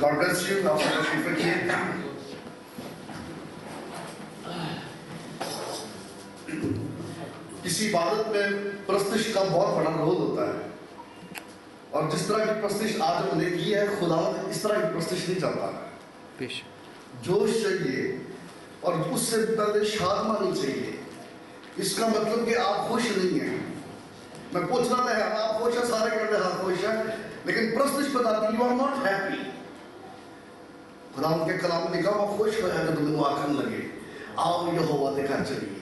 God bless you. آپ سے تشریف رکھیے. کسی عبادت میں پرستش کا بہت بڑا رول ہوتا ہے، اور جس طرح کی پرستش آج ہم نے کی ہے، خدا اس طرح کی پرستش نہیں چاہتا. جوش چاہیے اور اس سے پہلے شادمانی چاہیے. اس کا مطلب کہ آپ خوش نہیں ہیں. میں پوچھنا ہے آپ خوش ہیں؟ سارے کہتے ہیں ہاں خوش ہیں، لیکن پرستش بتاتی ہے یو آر ناٹ ہیپی. خدا ان کے کلام میں لکھا ہوا خوش ہوا کہ تمہیں آکھن لگے آؤ یہوہ دے گھر چلیے.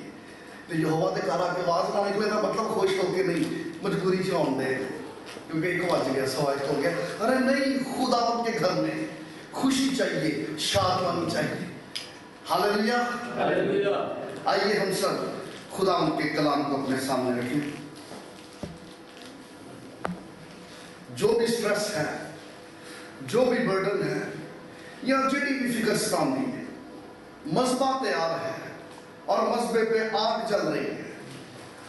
تو یہوہ دے گھر کے آواز نہ نکلے نا مطلب خوش ہو کے نہیں، مجبوری چاہوں دے کیونکہ ایک بج گیا، سوا ایک ہو گیا. ارے نہیں، خدا ان کے گھر میں خوشی چاہیے، شادمانی چاہیے. ہاللیلویا. ہاللیلویا. آئیے ہم سب خدا ان کے کلام کو اپنے سامنے رکھیں. جو بھی سٹریس ہے، جو بھی برڈن ہے، یا جڑی بھی فکر ستاندی ہے، مذبح تیار ہے اور مذبح پہ آگ چل رہی ہے.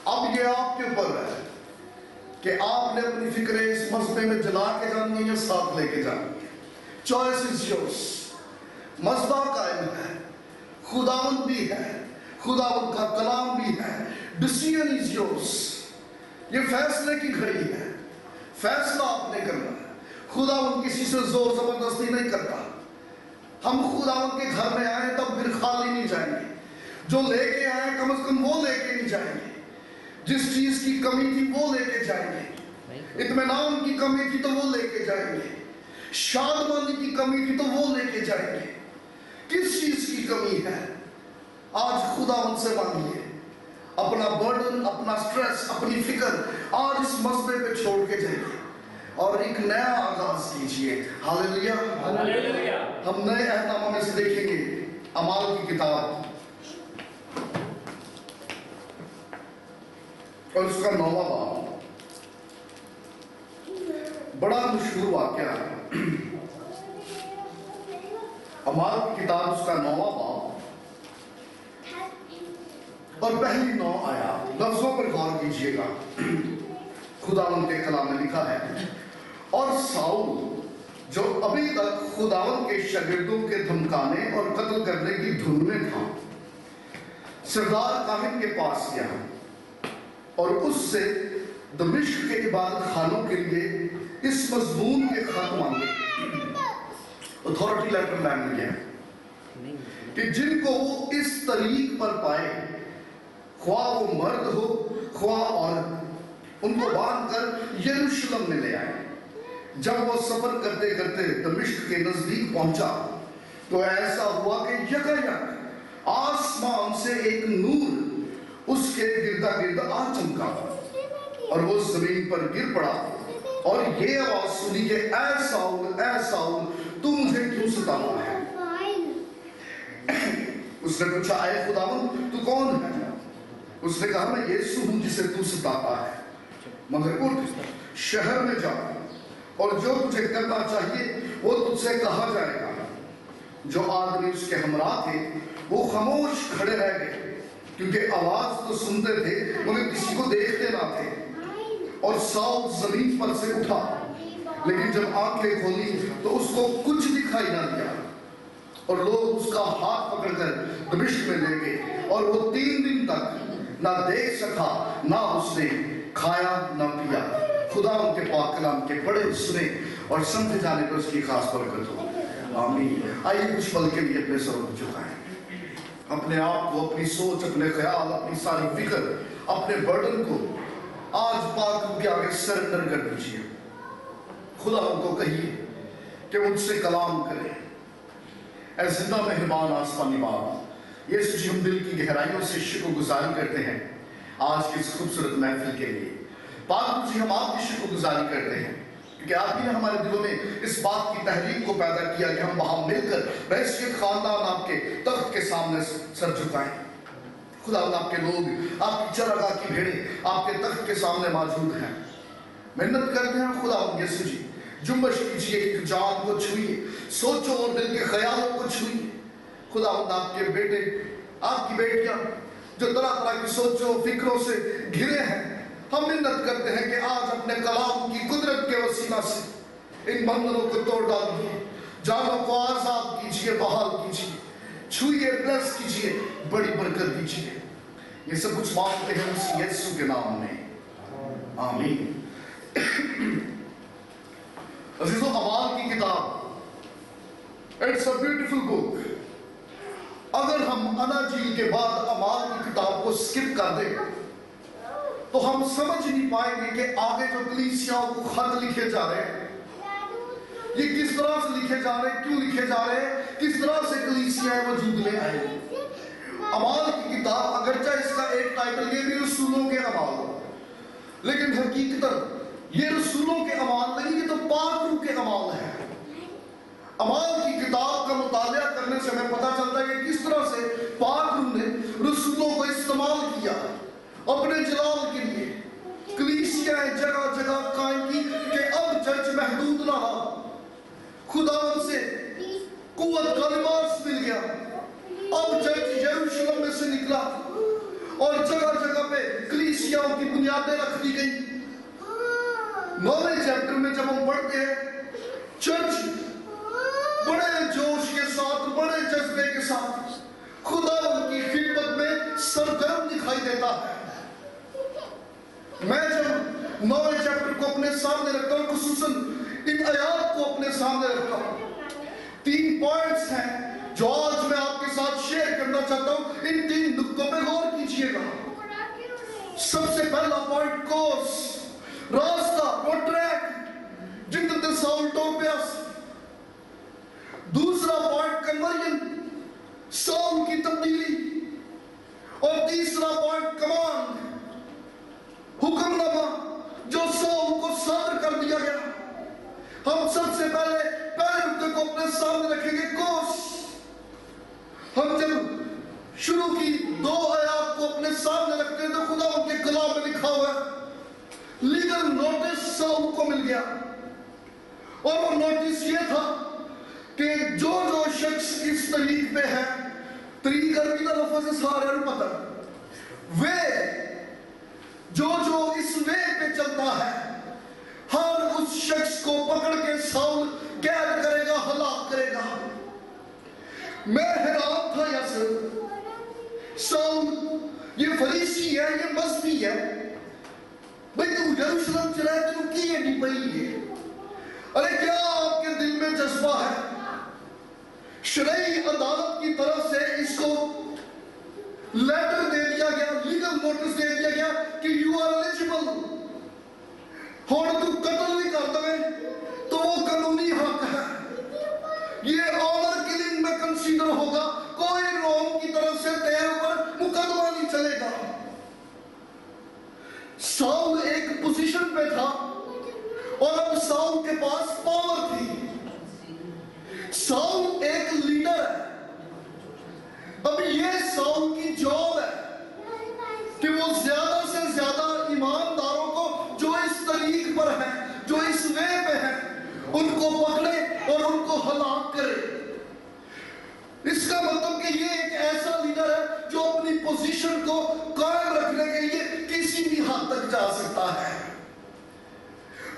اب یہ آپ کے اوپر ہے کہ آپ نے اپنی فکریں اس مذبح میں جلا کے جانی ہے یا ساتھ لے کے جانی ہے. Choice is yours. مذبح قائم ہے، خداوند بھی ہے، خداوند کا کلام بھی ہے. Decision is yours. یہ فیصلے کی گھڑی ہے، فیصلہ آپ نے کرنا ہے. خداوند کسی سے زور زبردستی نہیں کرتا. ہم خداوند کے گھر میں آئیں تب پھر خالی نہیں جائیں گے. جو لے کے آئیں کم از کم وہ لے کے نہیں جائیں گے. جس چیز کی کمی تھی وہ لے کے جائیں گے. اطمینان کی کمی تھی تو وہ لے کے جائیں گے. شادمانی کی کمی تھی تو وہ لے کے جائیں گے. کس چیز کی کمی ہے آج خداوند سے مانگیے. اپنا برڈن، اپنا سٹریس، اپنی فکر آج اس مذبح پہ چھوڑ کے جائیے اور ایک نیا آغاز کیجئے. ہاللیلویا. ہاللیلویا. ہم نئے عہد نامہ میں سے دیکھیں گے اعمال کی کتاب اور اس کا 9واں باب. بڑا مشہور واقعہ ہے. اعمال کی کتاب اس کا 9واں باب اور پہلی 9 آیات. لفظوں پر غور کیجئے گا. خداوند کے کلام میں لکھا ہے، اور ساؤل جو ابھی تک خداوند کے شاگردوں کے دھمکانے اور قتل کرنے کی دھن میں تھا، سردار کاہن کے پاس گیا اور اس سے دمشق کے عبادت خانوں کے لیے اس مضمون کے خط مانگے. اتھارٹی لیٹر لانے گیا کہ جن کو وہ اس طریق پر پائے، خواہ وہ مرد ہو خواہ عورت، ان کو باندھ کر یروشلم میں لے آئے. جب وہ سفر کرتے کرتے دمشق کے نزدیک پہنچا تو ایسا ہوا کہ یکایک آسمان سے ایک نور اس کے گردا گردا آ چمکا اور وہ زمین پر گر پڑا اور یہ آواز سنی کہ اے ساؤل اے ساؤل تو مجھے کیوں ستاتا ہے. اس نے پوچھا اے خداوند تو کون ہے؟ اس نے کہا میں یسوع ہوں جسے تو ستاتا ہے. مگر اٹھ شہر میں جا اور جو تجھے کرنا چاہیے وہ تجھ سے کہا جائے گا. جو آدمی اس کے ہمراہ تھے وہ خاموش کھڑے رہ گئے کیونکہ آواز تو سنتے تھے مگر کسی کو دیکھتے نہ تھے. اور ساؤل زمین پر سے اٹھا لیکن جب آنکھیں کھولی تو اس کو کچھ دکھائی نہ دیا اور لوگ اس کا ہاتھ پکڑ کر دمشق میں لے گئے اور وہ 3 دن تک نہ دیکھ سکا نہ اس نے کھایا نہ پیا. خدا ان کے پاک کلام کے پڑھے سنے اور سمجھے جانے پر اس کی خاص برکت ہو. آمین. آئیے کچھ پل کے لیے اپنے سروں کو جھکائیں. اپنے آپ کو، اپنی سوچ، اپنے خیال، اپنی ساری فکر، اپنے برڈن کو آج پاک کے آگے سرنڈر کر دیجیے. خدا ان کو کہیے کہ مجھ سے کلام کرے. اے زندہ مہربان آسمانی باپ، یسوع جی ہم دل کی گہرائیوں سے شکر گزاری کرتے ہیں آج کی اس خوبصورت محفل کے لیے. پاک جی ہم آپ کی شکر گزاری کرتے ہیں کیونکہ آپ ہی نے ہمارے دلوں میں اس بات کی تحریک کو پیدا کیا کہ ہم وہاں مل کر بحیثیت خاندان آپ کے تخت کے سامنے سر جھکائیں. خدا آپ کے لوگ، آپ کی چراگاہ کی بھیڑیں آپ کے تخت کے سامنے موجود ہیں. محنت کرتے ہیں خدا یسوع جی، جنبش کیجیے کہ جان کو چھوئیے، سوچوں اور دل کے خیالوں کو چھوئیے. خدا آپ کے بیٹے، آپ کی بیٹیاں جو طرح طرح کی سوچوں فکروں سے گھرے ہیں، ہم محنت کرتے ہیں کہ آج اپنے کلام کی قدرت کے وسیلہ سے ان بندھنوں کو توڑ ڈالیے. جانوں کو آزاد کیجئے، بحال کیجئے، چھوئیے، بلیس کیجئے، بڑی برکت دیجئے۔ یہ سب کچھ مانگتے ہیں اس یسوع کے نام میں، آمین۔ عزیزو، اعمال کی کتاب، اٹس اے بیوٹیفل بک۔ اگر ہم اناجیل کے بعد اعمال کی کتاب کو سکپ کر دیں تو ہم سمجھ نہیں پائیں گے کہ آگے جو کلیسیاؤں کو خط لکھے جا رہے ہیں یہ کس طرح سے لکھے جا رہے ہیں، کیوں لکھے جا رہے ہیں، کس طرح سے کلیسیاں وجود میں آئی۔ اعمال کی کتاب اگرچہ اس کا ایک ٹائٹل یہ بھی رسولوں کے اعمال، لیکن حقیقتاً یہ رسولوں کے اعمال نہیں، یہ تو پاک روح کے اعمال ہیں۔ اعمال کی کتاب کا مطالعہ کرنے سے ہمیں پتہ چلتا ہے کہ کس طرح سے پاک روح نے رسولوں کو استعمال کیا اپنے جلال کے لیے، کلیسیاں جگہ جگہ قائم کی کہ اب چرچ محدود نہ رہا، خداوند سے قوت کا لباس مل گیا، اب چرچ یروشلم میں سے نکلا اور جگہ جگہ پہ کلیسیاؤں کی بنیادیں رکھ دی گئی۔ 9ویں چیپٹر میں جب ہم پڑھتے ہیں، چرچ بڑے جوش کے ساتھ، بڑے جذبے کے ساتھ خداوند کی خدمت میں سرگرم دکھائی دیتا ہے۔ میں جب 9ویں چیپٹر کو اپنے سامنے رکھتا ہوں، خصوصاً ان آیات کو اپنے سامنے رکھتا ہوں، 3 پوائنٹس ہیں جو آج میں آپ کے ساتھ شیئر کرنا چاہتا ہوں۔ ان 3 نقطوں پہ غور کیجئے گا۔ سب سے پہلا پوائنٹ، کورس، راستہ، وہ ٹریک جن ساؤل ٹوپیاس۔ دوسرا پوائنٹ، کنورژن، ساؤل کی تبدیلی۔ اور تیسرا پوائنٹ، کمانڈ، حکم نامہ جو ساؤل کو صادر کر دیا گیا۔ ہم سب سے پہلے نقطے کو اپنے سامنے رکھیں گے، کورس۔ ہم جب شروع کی 2 آیات کو اپنے سامنے رکھتے ہیں تو خدا ان کے کلام میں لکھا ہوا ہے، لیگل نوٹس ساؤل کو مل گیا، اور وہ نوٹس یہ تھا کہ جو شخص اس طریق پہ ہے، طریق عربی کا لفظ ہے سہار پتہ، جو اس وے پہ چلتا ہے، ہر اس شخص کو پکڑ کے ساؤل قید کرے گا، ہلاک کرے گا۔ میں حیران تھا یاسر، ساؤل یہ فریسی ہے، یہ مذہبی ہے، بھئی تو یروشلم چلائے تو کیے نہیں پئی ہے؟ ارے کیا آپ کے دل میں جذبہ ہے؟ شرعی عدالت کی طرف سے اس کو لیٹر دے دیا گیا، لیگل نوٹس دے دیا گیا کہ یو آر ایلیجبل، اور تو قتل بھی کر دوے تو وہ قانونی حق ہے، یہ آنر کلنگ میں کنسیڈر ہوگا، کوئی روم کی طرف سے تیرے پر مقدمہ نہیں چلے گا۔ ساؤل ایک پوزیشن پہ تھا اور اب ساؤل کے پاس پاور تھی، ساؤل ایک لیڈر ہے۔ اب یہ ساؤل کی جاب ہے کہ وہ زیادہ سے زیادہ ایمانداروں کو جو اس طریق پر ہیں، جو اس وے پہ ہیں، ان کو پکڑے اور ان کو ہلاک کرے۔ اس کا مطلب کہ یہ ایک ایسا لیڈر ہے جو اپنی پوزیشن کو قائم رکھنے کے لیے کسی بھی حد تک جا سکتا ہے،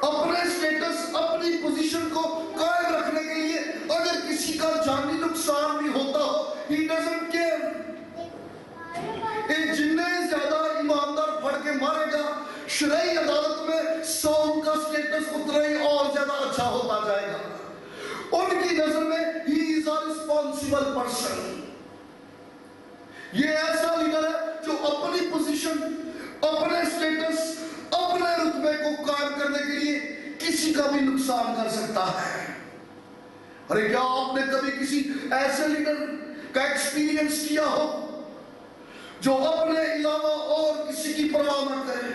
اپنے سٹیٹس، اپنی پوزیشن کو قائم رکھنے کے لیے اگر کسی کا جانی نقصان بھی ہوتا ہو، he doesn't care۔ ایک جتنے زیادہ ایماندار پڑھ کے مارے گا، شرعی عدالت میں ساؤل کا سٹیٹس اتنا ہی اور زیادہ اچھا ہوتا جائے گا۔ ان کی نظر میں he is a responsible person۔ یہ ایسا لیڈر ہے جو اپنی پوزیشن، اپنے سٹیٹس، اپنے رتبے کو قائم کرنے کے لیے کسی کا بھی نقصان کر سکتا ہے۔ ارے کیا آپ نے کبھی کسی ایسے لیڈر کا ایکسپیرینس کیا ہو جو اپنے علاوہ اور کسی کی پرواہ نہ کرے،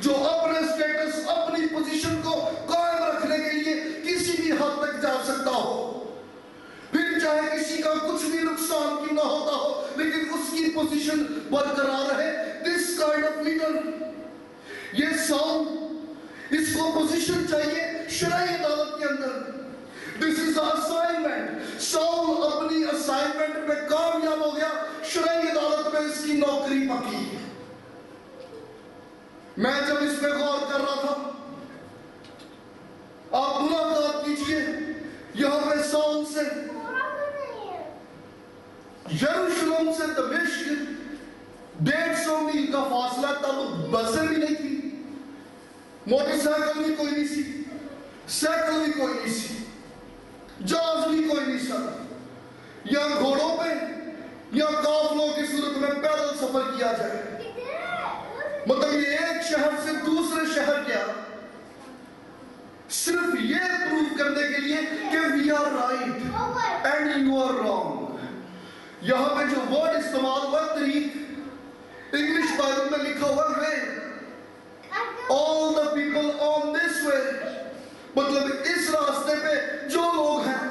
جو اپنے سٹیٹس، اپنی پوزیشن کو قائم رکھنے کے لیے کسی بھی حد تک جا سکتا ہو، پھر چاہے کسی کا کچھ بھی نقصان کیوں نہ ہوتا ہو لیکن اس کی پوزیشن برقرار رہے۔ this kind of leader، یہ ساؤل، اس کو پوزیشن چاہیے شرعی عدالت کے اندر۔ this is the assignment۔ Saul اپنی اسائنمنٹ میں کامیاب ہو گیا، شرعی عدالت میں اس کی نوکری پکی۔ میں جب اس پہ غور کر رہا تھا، آپ ملاقات کیجئے، یہاں پہ ساؤل यरूशलेम से दमिश्क 150 मील का फासला, तब बसें भी नहीं थी, मोटरसाइकिल भी कोई नहीं सी, साइकिल भी कोई नहीं सी, जहाज भी कोई नहीं था, या घोड़ों पे या काफलों की सूरत में पैदल सफर किया जाए। मतलब ये एक शहर से दूसरे शहर गया सिर्फ ये प्रूव करने के लिए कि we are right and you are wrong. यहां पे जो वर्ड इस्तेमाल हुआ तरीक, इंग्लिश बाइबल में लिखा हुआ way, all the people on this way, मतलब इस रास्ते पे जो लोग हैं,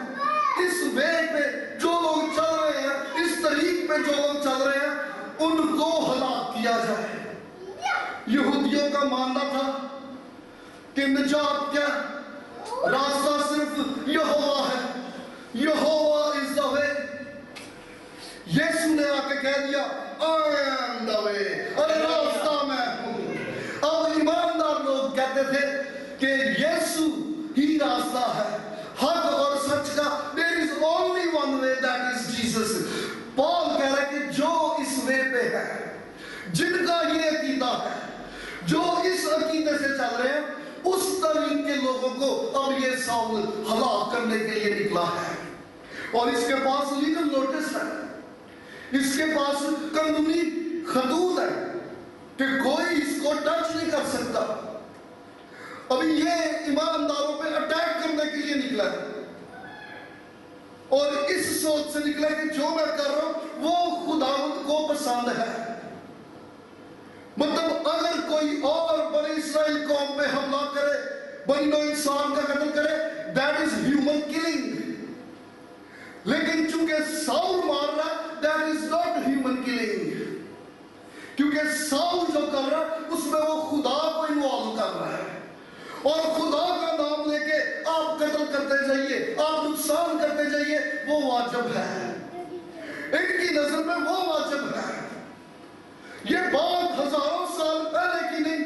इस वे पे जो लोग चल रहे हैं, इस तरीक पे जो लोग चल रहे हैं, उनको हलाक किया जाए। यहूदियों का मानना था कि निजात क्या, रास्ता सिर्फ यहोवा है, यहोवा इज द वे। यीशु ने आके कह दिया आई एम द वे, अरे रास्ता मैं हूं। अब ईमानदार लोग कहते थे कि यीशु ही रास्ता है, हक और सच का, there is only one way, that is Jesus. Paul कह रहा है कि जो इस वे पे है, जिनका ये अकीदा है, जो इस अकीदे से चल रहे हैं, उस तरीके के लोगों को अब ये साउल हलाक करने के लिए निकला है। और इसके पास लीगल नोटिस है, इसके पास कानूनी खतूत है कि कोई इसको टच नहीं कर सकता। अभी ये ईमानदारों पे अटैक करने के लिए निकला है और इस सोच से निकला कि जो मैं कर रहा हूं वो खुदावंद को पसंद है। मतलब अगर कोई और बनी इस्राएल कौम पे हमला करे, बनो इंसान का कत्ल करे, दैट इज ह्यूमन किलिंग। लेकिन चूंकि साउल मार रहा, that is not human killing, क्योंकि साउल जो कर रहा उसमें वो खुदा को इन्वॉल्व कर रहा है। और खुदा का नाम लेके आप कत्ल करते जाइए, आप नुकसान करते जाइए, वो वाजिब है, इनकी नजर में वो वाजिब है। ये बात हजारों साल पहले की नहीं,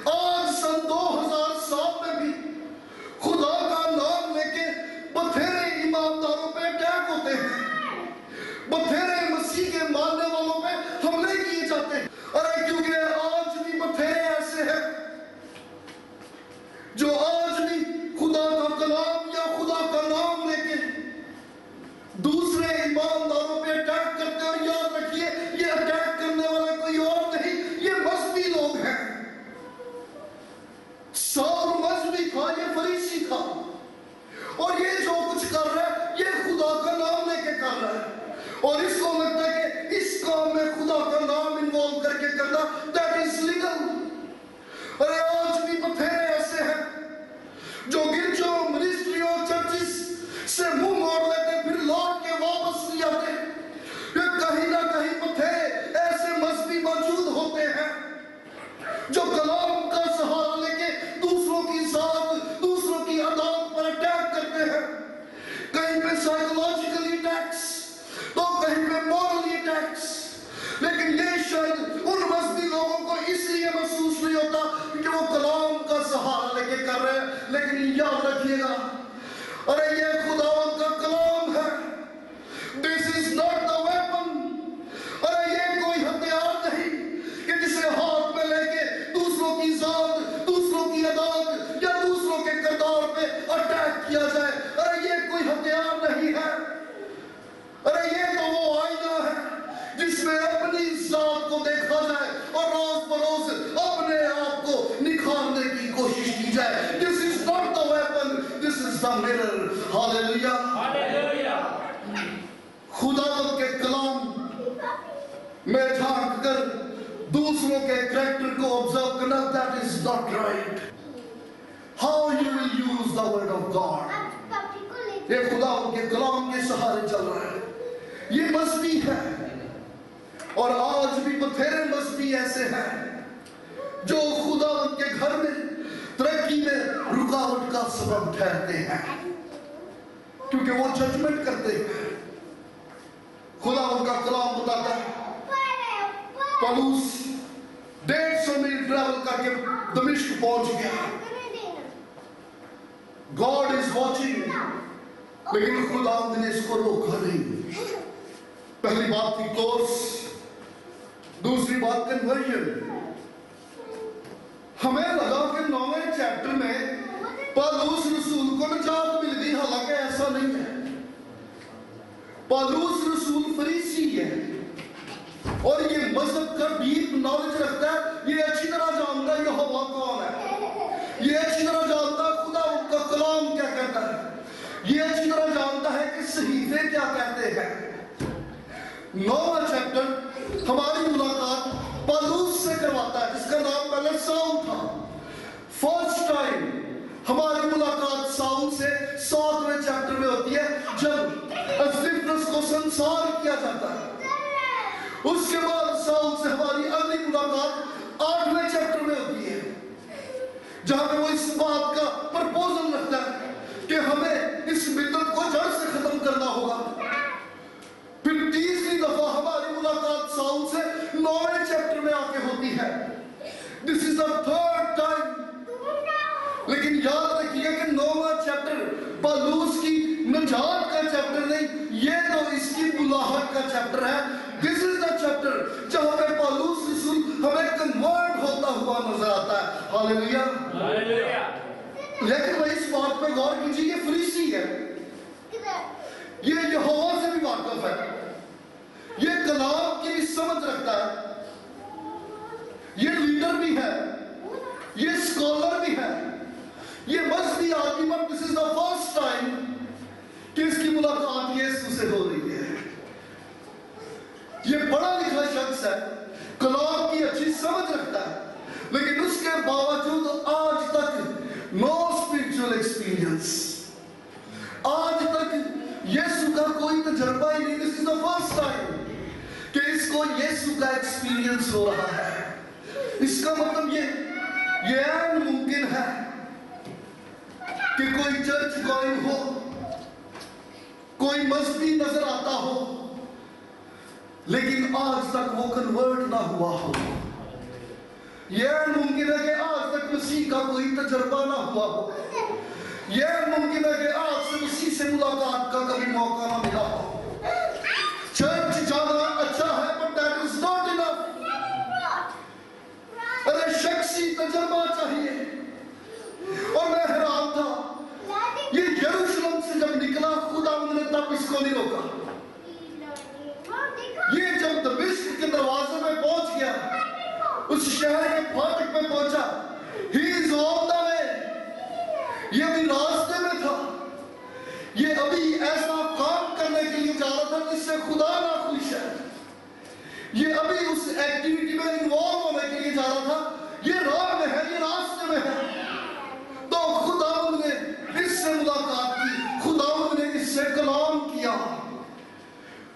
आज सन 2007 में भी खुदा का नाम लेके बथेरे ईमानदारों पे अटैक होते हैं, बथेरे मसीह के मानने वालों पे हमले किए जाते हैं। अरे क्योंकि आज भी बथेरे ऐसे हैं जो आज भी खुदा का कलाम या खुदा का नाम लेके दूसरे ईमानदारों पे अटैक करते। और याद रखिए, ये अटैक करने वाला कोई और नहीं, ये मजहबी लोग हैं। साउल मजहबी था, ये फरीसी था, और ये जो कुछ कर रहा है ये खुदा का नाम लेके कर रहा है। और इसको लगता है कि इस काम में खुदा का नाम इन्वॉल्व करके करना, दैट इज लीगल। अरे आज भी बथेरे ऐसे हैं जो गिरजों, मिनिस्ट्रियों, चर्चिस से मुंह मोड़ लेते, फिर लौट के वापस नहीं आते। कहीं ना कहीं बथेरे ऐसे मजहबी मौजूद होते हैं जो कलाम का सहारा लेके दूसरों की जात, दूसरों की अदालत पर अटैक करते हैं। कहीं पे साइकोलॉजिकली अटैक्स, तो कहीं पे मॉरली अटैक्स। लेकिन ये शायद उन मजहबी लोगों को इसलिए महसूस नहीं होता कि वो कलाम का सहारा लेके कर रहे हैं। लेकिन याद रखिएगा, अरे ये खुदावंद का कलाम है, this is not the weapon. अरे ये कोई हथियार नहीं कि जिसे हाथ में लेके दूसरों की जात, दूसरों की अदालत या दूसरों के किरदार पे अटैक किया जाए। अरे ये कोई हथियार नहीं है। अरे ये तो वो आईना है जिसमें अपनी जात को देखा जाए और रोज बरोज अपने आप को निखारने की कोशिश की जाए। This is not the weapon, this is the mirror. Hallelujah, hallelujah. खुदावंद के कलाम में झांक कर दूसरों के कैरेक्टर को ऑब्जर्व करना, that is not right. How you will use the word of God, ये खुदावंद के कलाम के सहारे चल रहा है। ये मजहबी है, और आज भी बथेरे मजहबी ऐसे हैं जो खुदावंद के घर में तरक्की में रुकावट का सबब ठहरते हैं, क्योंकि वो जजमेंट करते हैं। खुदावंद का कलाम बताता है पौलुस 150 मील ट्रैवल करके दमिश्क पहुंच गया। गॉड इज वॉचिंग, लेकिन खुदावंद ने इसको रोका नहीं। पहली बात थी कोर्स, दूसरी बात कन्वर्जन। हमें लगा कि 9वें चैप्टर में पौलुस रसूल को निजात मिल गई, हालांकि ऐसा नहीं है। पौलुस रसूल फरीसी है और ये मजहब का डीप नॉलेज रखता है। ये अच्छी तरह जानता है यहोवा कौन है, ये अच्छी तरह जानता है खुदा का कलाम क्या कहता है, ये अच्छी तरह जानता है कि सहीफे क्या कहते हैं। 9वां चैप्टर हमारी मुलाकात पौलुस से करवाता है, जिसका नाम पहले साउल था। फर्स्ट टाइम हमारी मुलाकात साउल से 7वें चैप्टर में होती है, जब अस्तिफनस को संसार किया जाता है। उसके बाद साउल से हमारी अगली मुलाकात 8वें चैप्टर में होती है, जहां पे वो इस बात का प्रपोजल रखता है कि हमें इस मिल्लत को जड़ से खत्म करना होगा। फिर तीसरी दफा हमारी मुलाकात साउल से 9वें चैप्टर में आके होती है। This is the third time. लेकिन याद रखिए कि 9वां चैप्टर पौलुस की निजात का चैप्टर नहीं, ये तो इसकी बुलाहट का चैप्टर है। दिस इज द चैप्टर जहां पे पौलुस रसूल हमें कन्वर्ट होता हुआ नजर आता है। Hallelujah, hallelujah. लेकिन भाई इस बात पे गौर कीजिए, ये फरीसी है, ये यहोवा से भी वाकिफ है, ये कलाम की भी समझ रखता है, ये लीडर भी है, ये स्कॉलर भी है, ये मजहबी आदमी। But this is the first time कि इसकी मुलाकात यीशु से हो रही है। ये पढ़ा लिखा शख्स है, कलाम की अच्छी समझ रखता है, लेकिन उसके बावजूद आज तक नो स्पिरिचुअल एक्सपीरियंस, आज तक यीशु का कोई तजर्बा ही नहीं। This is the first time कि इसको यीशु का एक्सपीरियंस हो रहा है। इसका मतलब ये मुमकिन है कि कोई चर्च गोइंग हो, कोई मजहबी नजर आता हो, लेकिन आज तक वो कन्वर्ट ना हुआ हो। यह मुमकिन है कि आज तक मसीह का कोई तजर्बा ना हुआ हो। यह मुमकिन है कि आज से मसीह से मुलाकात का कभी मौका ना मिला हो। चर्च जाना अच्छा है, but that is not enough. अरे शख्सी तजर्बा चाहिए। और मैं हैरान था, ये यरूशलेम से जब निकला, खुदा ने तब इसको नहीं रोका। ये जब दमिश्क के दरवाजे में पहुंच गया, उस शहर के फाटक में पहुंचा, he is on the way, ये भी रास्ते में था। ये अभी ऐसा काम करने के लिए जा रहा था जिससे खुदा ना खुश है। ये अभी उस एक्टिविटी में इन्वॉल्व होने के लिए जा रहा था। ये राह में है, ये रास्ते में है। तो खुदा ने इससे मुलाकात की, खुदा ने इससे कलाम किया।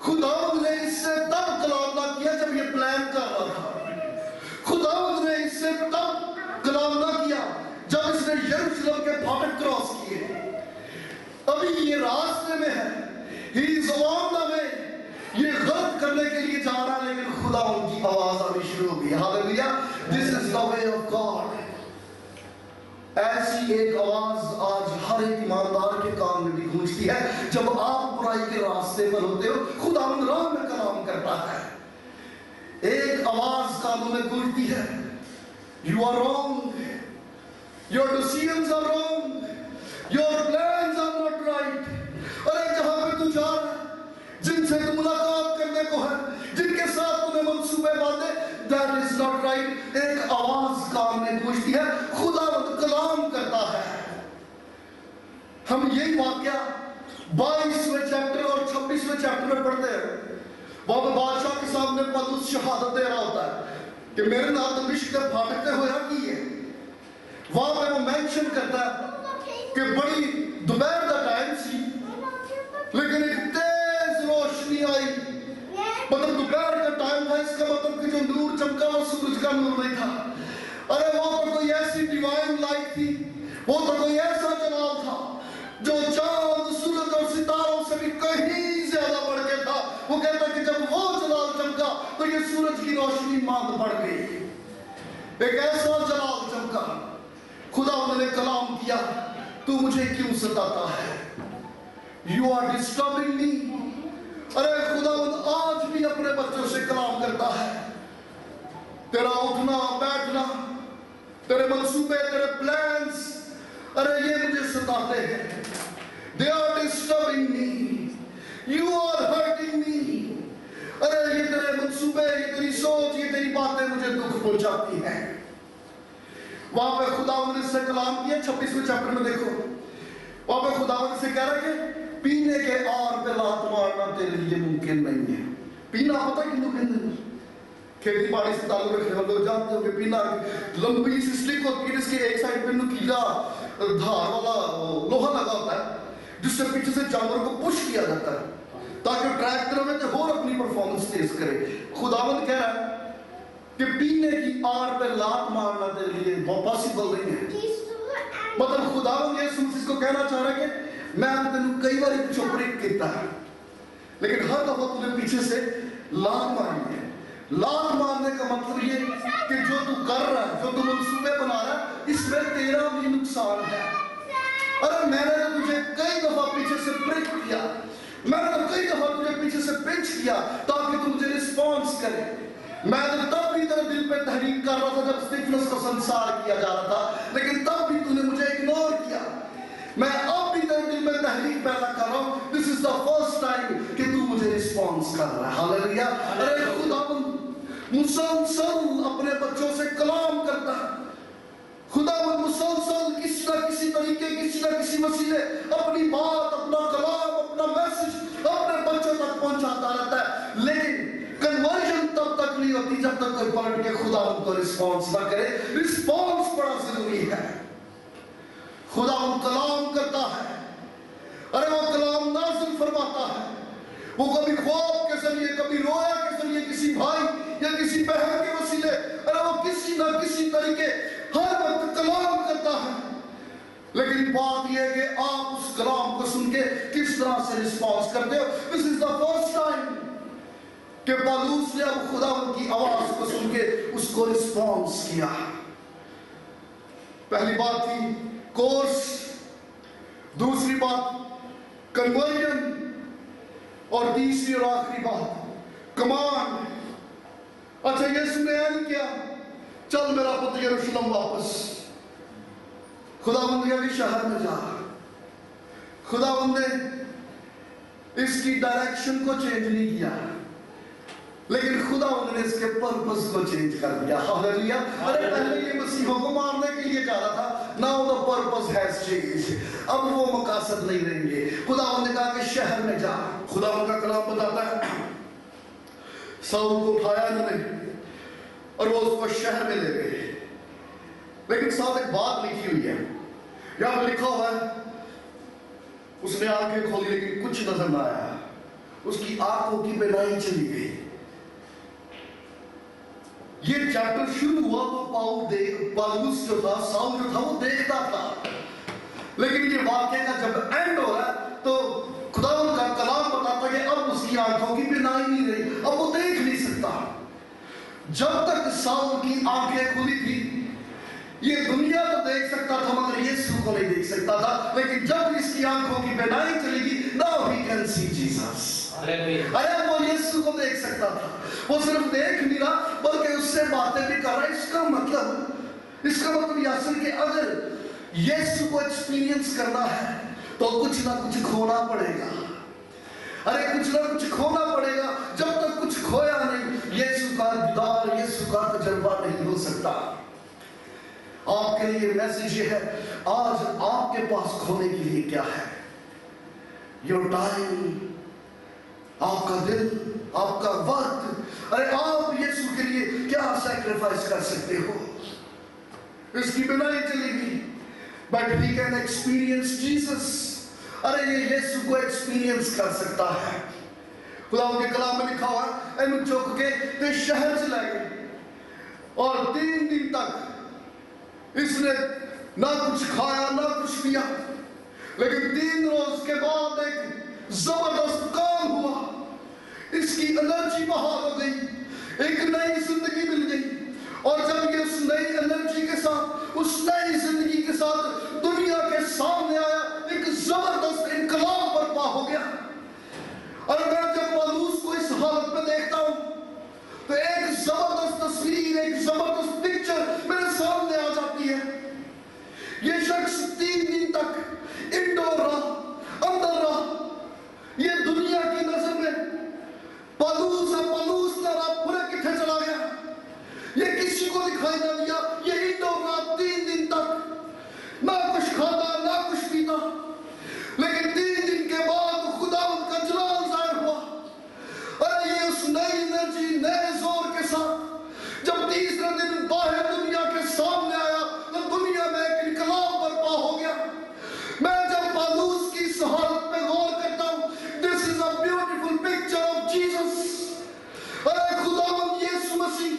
खुदा ने इससे तब कलाम ना किया जब ये प्लान कर रहा था। खुदा ने इससे तब कलाम ना किया जब इसने यरूशलेम के फाटक क्रॉस किए। अभी ये रास्ते में है, he is on the way. ये गलत करने के लिए जा रहा है, लेकिन खुदा उनकी आवाज आनी शुरू हो गई। Hallelujah, this is the way of God. ऐसी एक आवाज आज हर एक ईमानदार के कान में भी गूंजती है। जब आप बुराई के रास्ते पर होते हो, खुदा उन राह में कलाम करता है। एक आवाज कानों में गूंजती है, you are wrong, your decisions are wrong, your plans are not right. अरे जहां पे तू जा रहा है, जिनसे तू मुलाकात करने को है, जिनके साथ तूने मंसूबे बांधे, दैट इज नॉट राइट। एक आवाज कान में गूंजती है, खुदा कलाम करता है। हम यही वाक्या 22वें चैप्टर और 26वें चैप्टर में पढ़ते हैं। वहां पर बादशाह के सामने पौलुस शहादत दे रहा होता है कि मेरे नाम दमिश्क के फाटक पे होया की है। वहां पे वो मेंशन करता है कि बड़ी दोपहर का टाइम सी, लेकिन एक तेज रोशनी आई। मतलब दोपहर का टाइम था, इसका मतलब कि जो नूर चमका वो सूरज का नूर नहीं था। अरे वो तो कोई ऐसी डिवाइन लाइट थी, वो तो कोई ऐसा जलाल था जो चांद, सूरज और सितारों से भी कहीं ज्यादा बढ़ के था। वो कहता कि जब वो जलाल चमका तो ये सूरज की रोशनी मांद पड़ गई। एक ऐसा जलाल चमका। खुदा उन्होंने कलाम किया, तू मुझे क्यों सताता है? You are disturbing me. अरे खुदावंद आज भी अपने बच्चों से कलाम करता है। तेरा उठना बैठना, तेरे मंसूबे, तेरे प्लान्स, अरे ये मुझे सताते हैं। They are disturbing me. You are hurting me. अरे ये तेरे मंसूबे, ये तेरी सोच, ये तेरी बातें मुझे दुख पहुंचाती हैं। वहां पे खुदावंद ने इससे कलाम किया 26वें चैप्टर में देखो, वहां पे खुदावंद से कह रहा है कि पीने के आर पे लात मारना तेरे लिए मुमकिन नहीं है। पीना पता क्यों मुमकिन नहीं? खेती बाड़ी से ताल्लुक रखने वाले लोग जानते हो कि पीना लंबी सी स्टिक होती है जिसकी एक साइड पे नुकीला धार वाला लोहा लगा होता है जिससे पीछे से जानवर को पुश किया जाता है ताकि ट्रैक्टर में और अपनी परफॉर्मेंस तेज करे। खुदावंद कह रहा है कि पीने की आड़ पे लात मारना तेरे लिए पॉसिबल नहीं है। मतलब खुदावंद यीशु मसीह को कहना चाह रहा है कि मैं तेन कई बार चुपरिक किया लेकिन हर दफा तुझे पीछे से लात मारी है। लात मारने का मतलब ये कि जो तू कर रहा है, जो तू मंसूबे बना रहा है, इसमें तेरा भी नुकसान है। अरे मैंने तो तुझे कई दफा पीछे से प्रिक किया, मैंने तो कई दफा तुझे पीछे से पिंच किया ताकि तू मुझे रिस्पॉन्स करे। मैं तो तब भी तेरे दिल पे तहरीक कर रहा था जब स्टिफनेस का संसार किया जा रहा था, लेकिन तब भी तूने मुझे इग्नोर किया। मैं अब भी तेरे दिल में तहरीक पैदा कर रहा हूं। This is the first time कि तू मुझे रिस्पॉन्स कर रहा है। हालेलुया। अरे खुदावंद मुसलसल अपने बच्चों से कलाम करता है। खुदावंद मुसलसल किसी न किसी तरीके, किसी न किसी वसीले अपनी बात, अपना कलाम, अपना मैसेज अपने बच्चों तक पहुंचाता रहता है। लेकिन कन्वर्जन तब तक नहीं होती जब तक कोई पलट के खुदावंद को रिस्पॉन्स ना करे। रिस्पॉन्स बड़ा जरूरी है। खुदावंद कलाम करता है, अरे वो कलाम नाज़िल फरमाता है। वो कभी ख्वाब के जरिए, कभी रोया के जरिए, किसी भाई या किसी बहन के वसीले, अरे वो किसी ना किसी तरीके हर वक्त कलाम करता है। लेकिन बात यह है कि आप उस कलाम को सुन के किस तरह से रिस्पॉन्स करते हो। This is the first time कि पौलुस ने अब खुदावंद की आवाज को सुन के उसको रिस्पॉन्स किया। पहली बात थी कोर्स, दूसरी बात कन्वर्जन, और तीसरी और आखिरी बात कमांड। अच्छा यीशु ने ऐलान किया चल मेरा पुत्र यरूशलेम वापस। खुदावंद के शहर में जा। खुदावंद ने इसकी डायरेक्शन को चेंज नहीं किया, लेकिन खुदावंद ने इसके पर्पस को चेंज कर दिया। हालेलुया। अरे पहले ये मसीहों को मारने के लिए जा रहा था, now the purpose has changed. अब वो मकसद नहीं रहेंगे। खुदावंद ने कहा कि शहर में जा। खुदावंद का कलाम बताता है साउल को उठाया इन्होंने और वो उसको शहर में ले गए। लेकिन साथ एक बात लिखी हुई है, यहां पर लिखा हुआ है उसने आंखें खोली लेकिन कुछ नजर ना आया, उसकी आंखों की बिनाई चली गई। ये चैप्टर शुरू हुआ तो पौलुस जो था, साउल जो था वो देखता था, लेकिन ये वाक्य का जब एंड हो रहा है तो खुदावंद का कलाम बताता है कि अब उसकी आंखों की बिनाई नहीं रही, अब वो देख नहीं सकता। जब तक साउल की आंखें खुली थी ये दुनिया तो देख सकता था मगर यीशु को नहीं देख सकता था। लेकिन जब इसकी आंखों की बिनाई चलेगी, now he can see Jesus. अरे वो यीशु को देख सकता था, वो सिर्फ देख नहीं रहा बल्कि उससे बातें भी कर रहा है। इसका मतलब यह असल कि अगर यीशु को एक्सपीरियंस करना है तो कुछ ना कुछ खोना पड़ेगा। अरे कुछ ना कुछ खोना पड़ेगा। जब तक कुछ खोया नहीं यीशु का दीदार, यीशु का तजुर्बा नहीं हो सकता। आपके लिए मैसेज ये है, आज आपके पास खोने के लिए क्या है? योर टाइम, आपका दिल, आपका वक्त। अरे आप यीशु के लिए क्या सैक्रिफाइस कर सकते हो? इसकी बिनाई चलेगी but we can experience Jesus. अरे ये यीशु को एक्सपीरियंस कर सकता है। खुदावंद के कलाम में लिखा हुआ है इन चौक के ते शहर से लाए और 3 दिन तक इसने ना कुछ खाया ना कुछ पिया, लेकिन 3 रोज के बाद एक जबरदस्त काम हुआ। इसकी एनर्जी बहाल हो गई, एक नई जिंदगी मिल गई। और जब ये उस नई एनर्जी के साथ, उस नई जिंदगी के साथ दुनिया के सामने आया, एक जबरदस्त इनकलाब बर्पा हो गया। और मैं जब जबरदस्त तस्वीर, एक जबरदस्त पिक्चर मेरे सामने आ जाती है। ये शख्स 3 दिन तक इंडोर रहा, अंदर रहा। ये दुनिया की नजर में पलूस तरह पूरे किथे चला गया। ये किसी को दिखाई ना दिया। ये इंडोर रहा 3 दिन तक, ना कुछ खाता ना कुछ पीता। लेकिन 3 दिन के बाद खुदावंद का जलाल जाहिर हुआ। अरे ये उस नई एनर्जी, नए जोर के साथ जब तीसरे दिन बाहर दुनिया के सामने आया तो दुनिया में एक इनकलाब बर्पा हो गया। मैं जब पालूस की इस हालत पे गौर करता हूँ, this is a beautiful picture of Jesus. अरे खुदावंद यीशु मसीह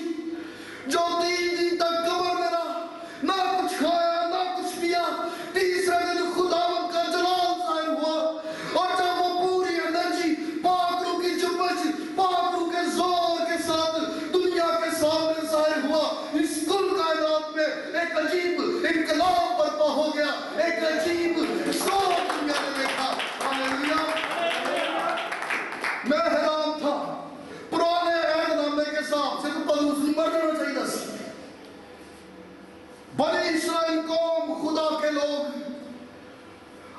जो 3 दिन तक कब्र में रहा, ना कुछ खाया ना कुछ पिया। तीसरे दिन खुदावंद का जलाल जाहिर हुआ। और जब वो पूरी एनर्जी पाक रूह की जुम्मन, पाक रूह के जोर के साथ दुनिया के सामने जाहिर हुआ, इस कुल कायनात में एक अजीब इनकलाब बर्पा हो गया। एक अजीब जोर दुनिया ने देखा। हालेलुया। मैं हैरान था। पुराने अहदनामे के हिसाब से पलूस नहीं मर जाना चाहिए। बनी इस्राएल कौम, खुदा के लोग,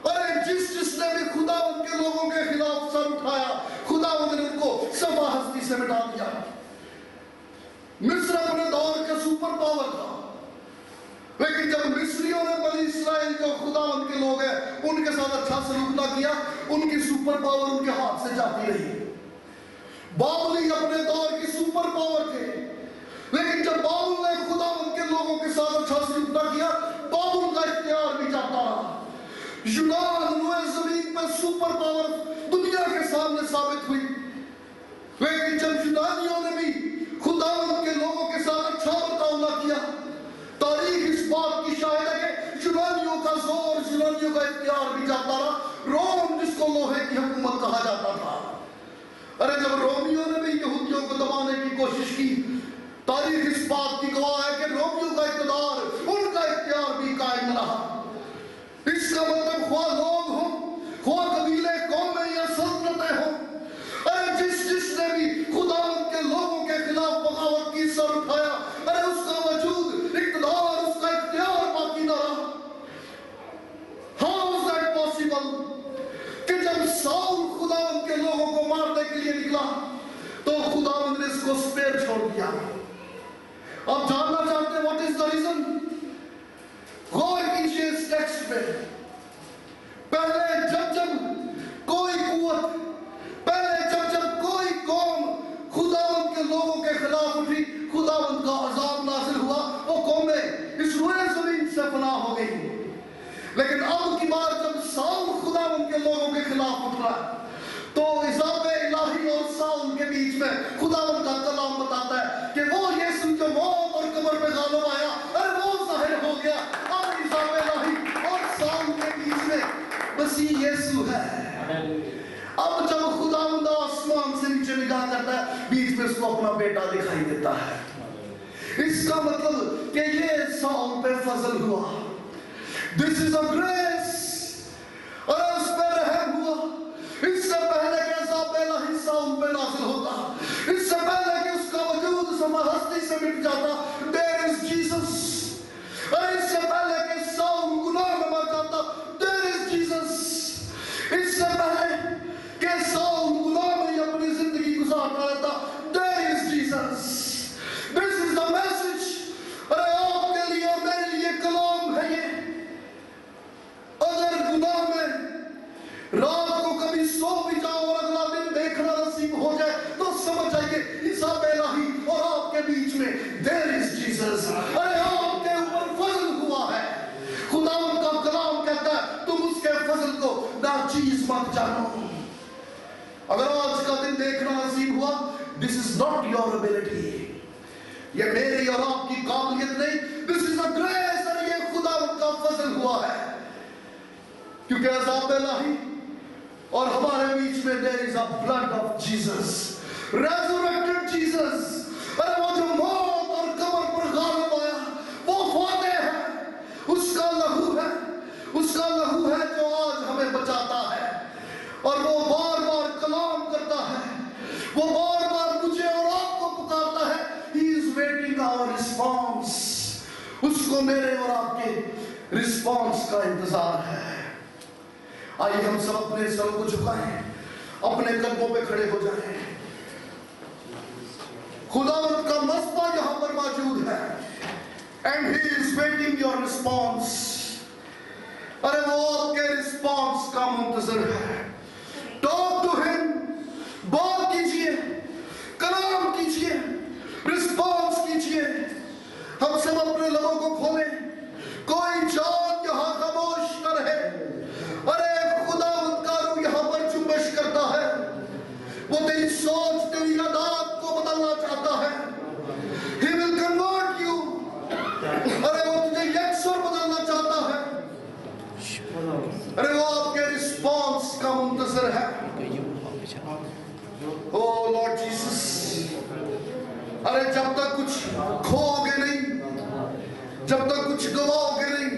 अरे जिसने भी खुदावंद के लोगों के खिलाफ सर उठाया, खुदावंद ने उनको सफा हस्ती से मिटा दिया। मिस्र अपने दौर का सुपर पावर था, लेकिन जब मिस्रियों ने बनी इस्राएल जो खुदावंद के लोग हैं उनके साथ अच्छा सलूक ना किया, उनकी सुपर पावर उनके हाथ से जाती रही। बाबुली अपने दौर की सुपर पावर थे, लेकिन जब बाबुल ने खुदावंद के लोगों के साथ अच्छा सलूक ना किया, बाबुल का इख्तियार भी जाता रहा। यूनान नुए जमीन पर सुपर पावर दुनिया के सामने साबित हुई, लेकिन जब यूनानियों ने भी खुदावंद के लोगों के साथ अच्छा बर्ताव ना किया, तारीख इस बात की शाहिद है कि यूनानियों का जोर, यूनानियों का इख्तियार भी जाता रहा। रोम जिसको लोहे की हुकूमत कहा जाता था, अरे जब रोमियों ने भी यहूदियों को दबाने की कोशिश की, तारीख इस बात की गवाह है कि रोमियों का इक़्तिदार, उनका इख्तियार भी कायम रहा। इसका मतलब ख्वाह लोग हों, ख्वाह कबीले, कौमें या सल्तनतें हों, अरे जिसने भी खुदावंद के लोगों के खिलाफ बगावत की, सर उठाया, अरे उसका वजूद, इक़्तिदार, उसका इख्तियार बाकी न रहा। How is that possible? कि जब साउल खुदावंद के लोगों को मारने के लिए निकला तो खुदावंद ने इसको स्पेयर छोड़ दिया। आप जानना चाहते हैं व्हाट इज द रीजन? गौर कीजिए इस टेक्स्ट पे। पहले जब कोई कुव्वत, पहले जब कोई कौम खुदावंद के लोगों के खिलाफ उठी, खुदावंद का अजाब नाज़िल हुआ, वो कौमें इस रुए जमीन से फनाह हो गई। लेकिन अब की बार जब साउल खुदावंद के लोगों के खिलाफ उठा तो इज़ाबे इलाही और साउल के बीच में खुदावंद का कलाम बताता है कि वो यीशु जो मौत और कब्र पे गालिब आया, अरे वो ज़ाहिर हो गया। अब इज़ाबे इलाही और साउल के बीच में मसीह यीशु है। अब जब खुदावंद आसमान से नीचे निगाह करता है, बीच में उसको अपना बेटा दिखाई देता है। इसका मतलब कि ये साउल पे फजल हुआ। This is a grace, और उस पर रहम हुआ। इससे पहले कि अज़ाब इलाही साउल पे नाज़िल होता, इससे पहले कि उसका वजूद समा हस्ती से मिट जाता, there is Jesus। और इससे पहले कि साउल गुनाह में मर जाता, there is Jesus। इससे पहले कि साउल गुनाह में अपनी जिंदगी गुजारता रहता, there is Jesus। This is the message। अरे आपके लिए और मेरे लिए कलाम है ये। अगर गुनाह में रात को कभी सो भी जाओ और अगला दिन देखना नसीब हो जाए तो समझ जाइए इज़ाबे इलाही और आपके बीच में देयर इज जीसस। अरे आपके ऊपर फजल हुआ है। खुदावंद का कलाम कहता है तुम उसके फजल को नाचीज मत जानो। अगर आज का दिन देखना नसीब हुआ, this is not your ability, ये मेरी और आपकी काबिलियत नहीं, दिस इज अ ग्रेस, और ये खुदावंद का फजल हुआ है। क्योंकि अज़ाब इलाही और हमारे बीच में there is a blood of Jesus, resurrected Jesus. अरे वो जो मौत और कब्र पर गालिब आया, वो फातेह है, उसका लहू है, उसका लहू है जो आज हमें बचाता है। और वो बार बार कलाम करता है, वो बार बार मुझे और आपको पुकारता है, उसको मेरे और आपके रिस्पॉन्स का इंतजार है। आइए हम सब अपने सरों को झुकाएं, अपने कदमों पे खड़े हो जाएं। खुदावंद का मस्बा यहां पर मौजूद है, and he is waiting your response. अरे वो आपके रिस्पॉन्स का मुंतजर है। टॉक टू हिम, बात कीजिए, कलाम कीजिए, रिस्पॉन्स कीजिए। हम सब अपने लबों को खोलें, कोई जान यहां खामोश न रहे। अरे खुदावंद का रूह यहां पर जुम्बिश करता है। वो तेरी सोच, तेरी आदत को बदलना चाहता है। He will convert you। अरे वो तुझे यकसर बदलना चाहता है। अरे वो आपके रिस्पॉन्स का मुंतजर है। ओ लॉर्ड जीसस, अरे जब तक कुछ खोओगे नहीं, जब तक कुछ गवाओगे नहीं,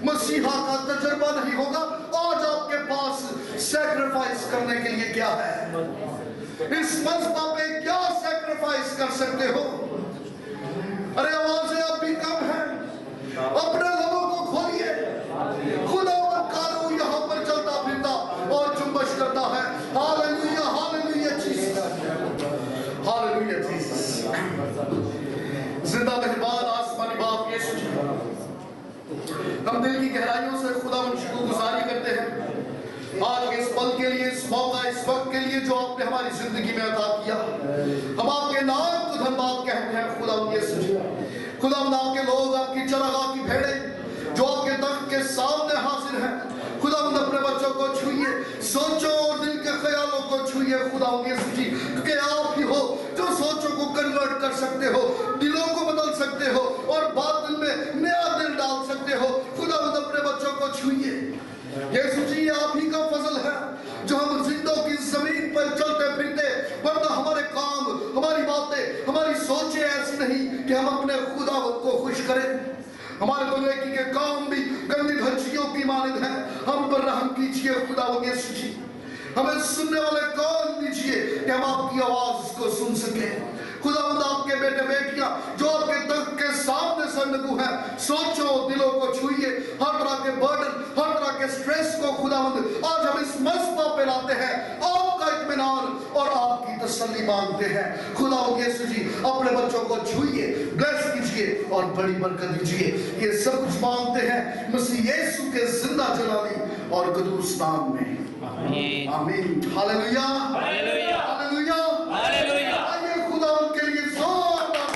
मसीहा का तजर्बा नहीं होगा। आज आपके पास सैक्रिफाइस करने के लिए क्या है? इस मस्बा पे क्या सैक्रिफाइस कर सकते हो? अरे आवाजें अब भी कम है, अपने लोगों को खोलिए। खुदावंद का रूह यहाँ पर चलता फिरता और जुम्बिश करता है। Hallelujah, hallelujah Jesus, hallelujah Jesus. जिंदा मेहरबान आसमानी बाप यीशु, हम दिल की गहराइयों से खुदावंद शुक्रगुजारी करते हैं आज के इस पल के लिए, इस मौका, इस वक्त के लिए जो आपने हमारी जिंदगी में अता किया। हम आपके नाम को धन्यवाद कहते हैं खुदावंद यीशु। खुदावंद आपके लोग, आपकी चरागाह की भेड़ें जो आपके तख्त के सामने हाजिर हैं, खुदावंद अपने बच्चों को छुइए, सोचों और दिल के ख्यालों को छुइए खुदावंद यीशु जी, कि आप ही हो जो सोचों को कन्वर्ट कर सकते हो, दिलों को बदल सकते हो और बातिल में नया दिल डाल सकते हो। खुदावंद अपने बच्चों को छुइए यीशु जी, आप ही का फजल है जो हम जिंदों की जमीन पर चलते फिरते, वरना हमारे काम, हमारी बातें, हमारी सोचें ऐसी नहीं कि हम अपने खुदावंद को खुश करें। हमारे तो नेकी के काम भी गंदी धज्जियों की मानद है। हम पर रहम कीजिए खुदावंद यीशु जी। हमें सुनने वाले कान दीजिए कि हम आपकी आवाज को सुन सकें। खुदावंद आपके बेटे बेटियां जो आपके तख्त के सामने सरनगू हैं, सोचो, दिलों को छुइए। हर तरह के बर्डन, हर तरह के स्ट्रेस को खुदावंद आज हम इस मस्बा पे लाते हैं। आपका इत्मीनान और आपकी तसल्ली मांगते हैं। खुदावंद यीशु जी, अपने बच्चों को छुइए, ब्लेस कीजिए और बड़ी बरकत दीजिए। ये सब कुछ मांगते हैं मसीह यीशु के जिंदा जलाली और कदूस नाम में, आमीन। Hallelujah, hallelujah, hallelujah, hallelujah. आइए खुदावंद के लिए जोरदार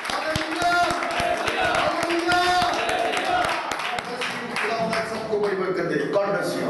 ताली बजाएं। Hallelujah, hallelujah, hallelujah. खुदावंद सबको बड़ी बरकत दे। God bless you.